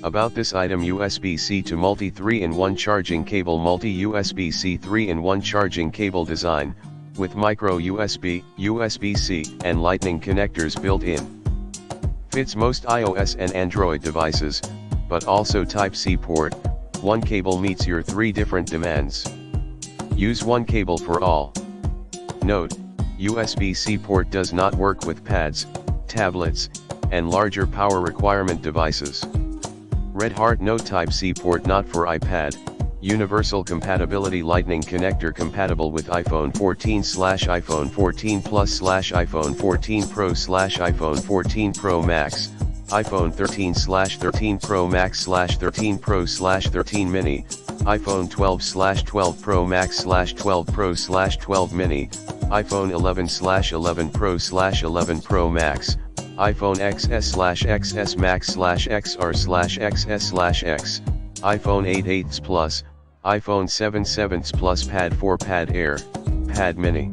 About this item: USB-C to multi 3-in-1 charging cable, multi USB-C 3-in-1 charging cable design, with micro USB, USB-C, and Lightning connectors built in. Fits most iOS and Android devices, but also Type-C port. One cable meets your 3 different demands. Use one cable for all. Note: USB-C port does not work with pads, tablets, and larger power requirement devices. Red Heart: no Type-C port, not for iPad. Universal compatibility: Lightning connector compatible with iPhone 14/iPhone 14 Plus/iPhone 14 Pro/iPhone 14 Pro Max, iPhone 13/13 Pro Max/13 Pro/13 Mini, iPhone 12/12 Pro Max/12 Pro/12 Mini, iPhone 11/11 Pro/11 Pro Max, iPhone XS/XS Max/XR/XS/X, iPhone 8/8 Plus, iPhone 7/7 Plus, Pad 4, Pad Air, Pad Mini.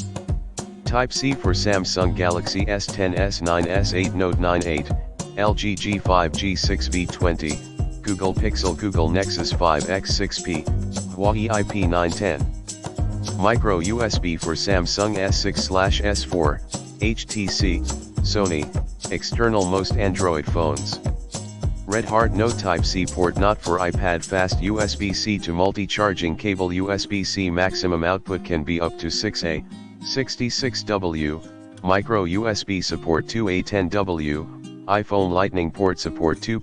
Type-C for Samsung Galaxy S10, S9, S8, Note 9/8, LG G5, G6, V20, Google Pixel, Google Nexus 5 X6P, Huawei IP910. Micro USB for Samsung S6/S4, HTC, Sony, external most Android phones. Red Heart: no Type-C port, not for iPad. Fast USB-C to multi-charging cable. USB-C maximum output can be up to 6A, 66W, micro USB support 2A, 10W, iPhone Lightning port support 2.